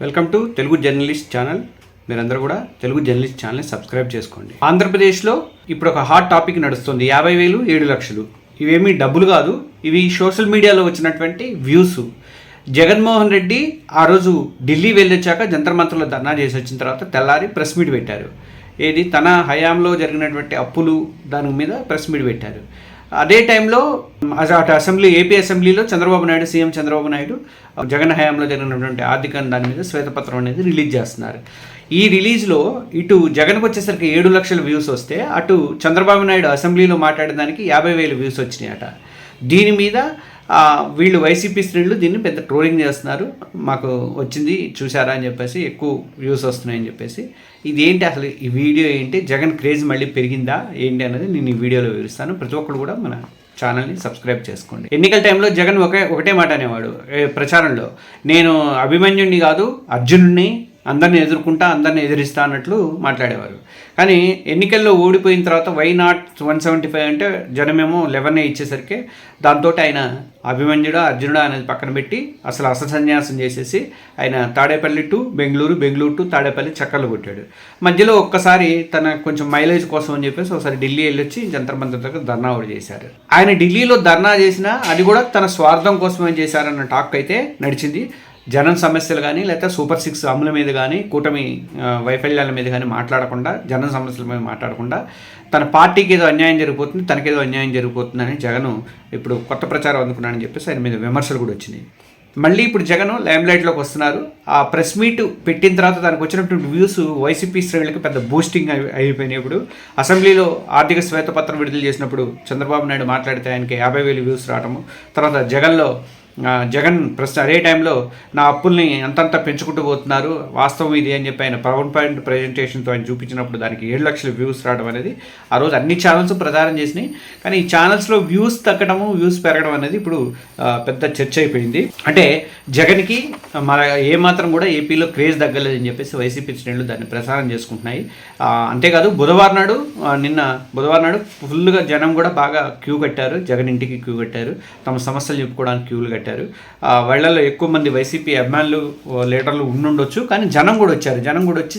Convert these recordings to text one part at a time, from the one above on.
Welcome to Telugu journalist channel. మీరందరూ కూడా Telugu journalist ఛానల్ని సబ్స్క్రైబ్ చేసుకోండి. ఆంధ్రప్రదేశ్లో ఇప్పుడు ఒక హాట్ టాపిక్ నడుస్తుంది. 50,000 7 లక్షలు. ఇవేమీ డబ్బులు కాదు, ఇవి సోషల్ మీడియాలో వచ్చినటువంటి వ్యూస్. జగన్మోహన్ రెడ్డి ఆ రోజు ఢిల్లీ వెళ్ళొచ్చాక జంతర్ మంతర్లో ధర్నా చేసి వచ్చిన తర్వాత తెల్లారి ప్రెస్ మీట్ పెట్టారు. ఏది తన హయాంలో జరిగినటువంటి అప్పులు దాని మీద ప్రెస్ మీట్ పెట్టారు. అదే టైంలో అటు ఏపీ అసెంబ్లీలో సీఎం చంద్రబాబు నాయుడు జగన్ హయాంలో జరిగినటువంటి ఆర్థిక దాని మీద శ్వేతపత్రం అనేది రిలీజ్ చేస్తున్నారు. ఈ రిలీజ్లో ఇటు జగన్కి వచ్చేసరికి 7 లక్షల వ్యూస్ వస్తే, అటు చంద్రబాబు నాయుడు అసెంబ్లీలో మాట్లాడడానికి 50,000 వ్యూస్ వచ్చినాయట. దీని మీద వీళ్ళు వైసీపీ శ్రేణులు దీన్ని పెద్ద ట్రోలింగ్ చేస్తున్నారు. మాకు వచ్చింది చూసారా అని చెప్పేసి, ఎక్కువ వ్యూస్ వస్తున్నాయని చెప్పేసి. ఇది ఏంటి అసలు, ఈ వీడియో ఏంటి, జగన్ క్రేజ్ మళ్ళీ పెరిగిందా ఏంటి అనేది నేను ఈ వీడియోలో వివరిస్తాను. ప్రతి ఒక్కరు కూడా మన ఛానల్ని సబ్స్క్రైబ్ చేసుకోండి. ఎన్నికల టైంలో జగన్ ఒకటే మాట అనేవాడు ప్రచారంలో, నేను అభిమన్యుడిని కాదు అర్జునుడిని, అందరిని ఎదుర్కొంటా, అందరిని ఎదిరిస్తా అన్నట్లు మాట్లాడేవారు. కానీ ఎన్నికల్లో ఓడిపోయిన తర్వాత వై నాట్ 175 అంటే జనమేమో 11 ఇచ్చేసరికి దాంతో ఆయన అభిమన్యుడా అర్జునుడా అనేది పక్కన పెట్టి అసలు సన్యాసం చేసేసి ఆయన తాడేపల్లి టు బెంగళూరు, బెంగళూరు టు తాడేపల్లి చక్కర్లు కొట్టాడు. మధ్యలో ఒక్కసారి తన కొంచెం మైలేజ్ కోసం అని చెప్పేసి ఒకసారి ఢిల్లీ వెళ్ళొచ్చి జంతర్ మంతర్ దగ్గర ధర్నా కూడా చేశారు. ఆయన ఢిల్లీలో ధర్నా చేసినా అది కూడా తన స్వార్థం కోసమే చేశారన్న టాక్ అయితే నడిచింది. జనం సమస్యలు కానీ, లేకపోతే సూపర్ 6 అమల మీద కానీ, కూటమి వైఫల్యాల మీద కానీ మాట్లాడకుండా, జనం సమస్యల మీద మాట్లాడకుండా, తన పార్టీకి ఏదో అన్యాయం జరిగిపోతుంది, తనకేదో అన్యాయం జరిగిపోతుందని జగన్ ఇప్పుడు కొత్త ప్రచారం అందుకున్నాడని చెప్పేసి ఆయన మీద విమర్శలు కూడా వచ్చినాయి. మళ్ళీ ఇప్పుడు జగన్ లైమ్లైట్లోకి వస్తున్నారు. ఆ ప్రెస్ మీట్ పెట్టిన తర్వాత దానికి వచ్చినటువంటి వ్యూస్ వైసీపీ శ్రేణులకి పెద్ద బూస్టింగ్ అయిపోయినాయి. ఇప్పుడు అసెంబ్లీలో ఆర్థిక శ్వేతపత్రం విడుదల చేసినప్పుడు చంద్రబాబు నాయుడు మాట్లాడితే ఆయనకి 50,000 వ్యూస్ రావటము, తర్వాత జగన్ ప్రస్తుతం అదే టైంలో నా అప్పుల్ని అంతంతా పెంచుకుంటూ పోతున్నారు, వాస్తవం ఇది అని చెప్పి ఆయన పవర్ పాయింట్ ప్రజెంటేషన్తో ఆయన చూపించినప్పుడు దానికి 7 లక్షల వ్యూస్ రావడం అనేది ఆ రోజు అన్ని ఛానల్స్ ప్రచారం చేసినాయి. కానీ ఈ ఛానల్స్లో వ్యూస్ తగ్గడము, వ్యూస్ పెరగడం అనేది ఇప్పుడు పెద్ద చర్చ అయిపోయింది. అంటే జగన్కి మన ఏమాత్రం కూడా ఏపీలో క్రేజ్ తగ్గలేదని చెప్పేసి వైసీపీ శ్రేణులు దాన్ని ప్రచారం చేసుకుంటున్నాయి. అంతేకాదు నిన్న బుధవారం నాడు ఫుల్గా జనం కూడా బాగా క్యూ కట్టారు, జగన్ ఇంటికి క్యూ కట్టారు, తమ సమస్యలు చెప్పుకోవడానికి క్యూలు కట్టారు. వాళ్ళలో ఎక్కువ మంది వైసీపీ అభిమానులు లీడర్లు ఉండుండొచ్చు, కానీ జనం కూడా వచ్చి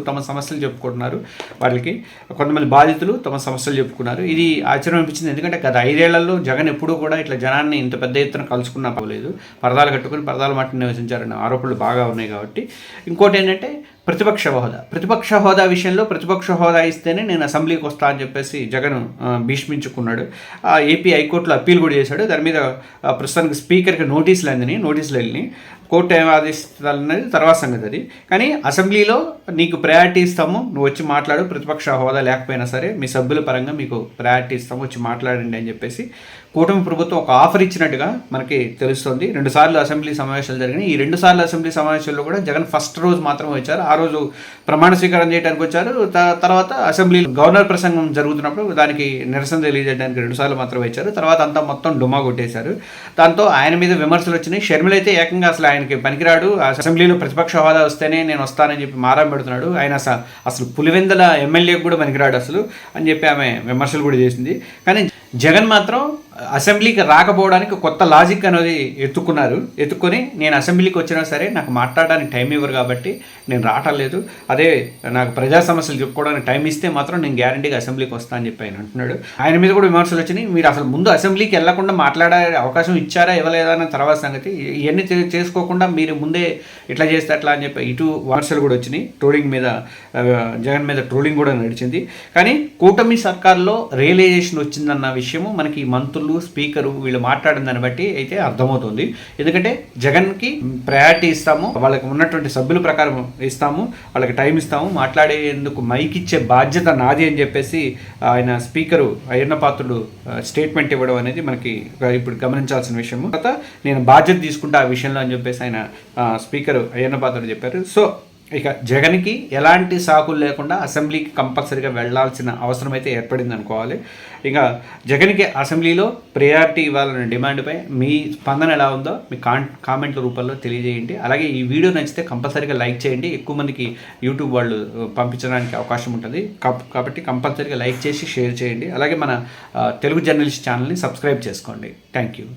తమ సమస్యలు చెప్పుకుంటున్నారు. వాళ్ళకి కొంతమంది బాధితులు తమ సమస్యలు చెప్పుకున్నారు. ఇది ఆశ్చర్యం అనిపించింది. ఎందుకంటే గత 5 ఏళ్లలో జగన్ ఎప్పుడూ కూడా ఇట్లా జనాన్ని ఇంత పెద్ద ఎత్తున కలుసుకున్నా పోలేదు. పరదాలు కట్టుకుని పరదాల మట్టిని నివసించారనే ఆరోపణలు బాగా ఉన్నాయి. కాబట్టి ఇంకోటి ఏంటంటే ప్రతిపక్ష హోదా విషయంలో ప్రతిపక్ష హోదా ఇస్తేనే నేను అసెంబ్లీకి వస్తా అని చెప్పేసి జగన్ భీష్మించుకున్నాడు. ఏపీ హైకోర్టులో అప్పీల్ కూడా చేశాడు. దాని మీద ప్రస్తుతానికి స్పీకర్కి నోటీసులు వెళ్ళి కోర్టు ఏం ఆదేశిస్తాలనేది తర్వాత సంగతి అది. కానీ అసెంబ్లీలో నీకు ప్రయారిటీ ఇస్తాము, నువ్వు వచ్చి మాట్లాడు, ప్రతిపక్ష హోదా లేకపోయినా సరే మీ సభ్యుల పరంగా మీకు ప్రయారిటీ ఇస్తాము, వచ్చి మాట్లాడండి అని చెప్పేసి కూటమి ప్రభుత్వం ఒక ఆఫర్ ఇచ్చినట్టుగా మనకి తెలుస్తుంది. 2 సార్లు అసెంబ్లీ సమావేశాలు జరిగినాయి. ఈ 2 సార్లు అసెంబ్లీ సమావేశాల్లో కూడా జగన్ ఫస్ట్ రోజు మాత్రం వచ్చారు. ఆ రోజు ప్రమాణ స్వీకారం చేయడానికి వచ్చారు. తర్వాత అసెంబ్లీ గవర్నర్ ప్రసంగం జరుగుతున్నప్పుడు దానికి నిరసన తెలియజేయడానికి 2 సార్లు మాత్రం వచ్చారు. తర్వాత అంతా మొత్తం డుమ్మా కొట్టేశారు. దాంతో ఆయన మీద విమర్శలు వచ్చినాయి. షర్మిల అయితే ఏకంగా అసలు ఆయనకి పనికిరాడు, అసెంబ్లీలో ప్రతిపక్ష హోదా వస్తేనే నేను వస్తానని చెప్పి మారం పెడుతున్నాడు, ఆయన అసలు పులివెందుల ఎమ్మెల్యేకి కూడా పనికిరాడు అసలు అని చెప్పి ఆమె విమర్శలు కూడా చేసింది. కానీ జగన్ మాత్రం అసెంబ్లీకి రాకపోవడానికి కొత్త లాజిక్ అనేది ఎత్తుక్కొని నేను అసెంబ్లీకి వచ్చినా సరే నాకు మాట్లాడడానికి టైం ఇవ్వరు కాబట్టి నేను రావటం లేదు, అదే నాకు ప్రజా సమస్యలు చెప్పుకోవడానికి టైం ఇస్తే మాత్రం నేను గ్యారంటీగా అసెంబ్లీకి వస్తా అని చెప్పి ఆయన అంటున్నాడు. ఆయన మీద కూడా విమర్శలు వచ్చినాయి. మీరు అసలు ముందు అసెంబ్లీకి వెళ్లకుండా మాట్లాడే అవకాశం ఇచ్చారా ఇవ్వలేదా అన్న తర్వాత సంగతి, ఇవన్నీ చేసుకోకుండా మీరు ముందే ఇట్లా చేస్తే అట్లా అని చెప్పి ఇటు విమర్శలు కూడా వచ్చినాయి. జగన్ మీద ట్రోలింగ్ కూడా నడిచింది. కానీ కూటమి సర్కార్లో రియలైజేషన్ వచ్చిందన్న విషయము మనకి మంత్రులు, స్పీకరు వీళ్ళు మాట్లాడిన దాన్ని బట్టి అయితే అర్థమవుతుంది. ఎందుకంటే జగన్కి ప్రయారిటీ ఇస్తాము, వాళ్ళకి ఉన్నటువంటి సభ్యుల ప్రకారం ఇస్తాము, వాళ్ళకి టైం ఇస్తాము, మాట్లాడేందుకు మైక్ ఇచ్చే బాధ్యత నాది అని చెప్పేసి ఆయన స్పీకరు అయ్యన్న పాత్రుడు స్టేట్మెంట్ ఇవ్వడం అనేది మనకి ఇప్పుడు గమనించాల్సిన విషయము. తర్వాత నేను బాధ్యత తీసుకుంటా ఆ విషయంలో అని చెప్పేసి ఆయన స్పీకరు అయ్యన్న పాత్రుడు చెప్పారు. సో ఇక జగన్కి ఎలాంటి సాకులు లేకుండా అసెంబ్లీకి కంపల్సరీగా వెళ్లాల్సిన అవసరం అయితే ఏర్పడింది అనుకోవాలి. ఇక జగన్కి అసెంబ్లీలో ప్రయారిటీ ఇవ్వాలనే డిమాండ్పై మీ స్పందన ఎలా ఉందో మీ కామెంట్ల రూపంలో తెలియజేయండి. అలాగే ఈ వీడియో నచ్చితే కంపల్సరీగా లైక్ చేయండి. ఎక్కువ మందికి యూట్యూబ్ వాళ్ళు పంపించడానికి అవకాశం ఉంటుంది కాబట్టి కంపల్సరీగా లైక్ చేసి షేర్ చేయండి. అలాగే మన తెలుగు జర్నలిస్ట్ ఛానల్ని సబ్స్క్రైబ్ చేసుకోండి. Thank you.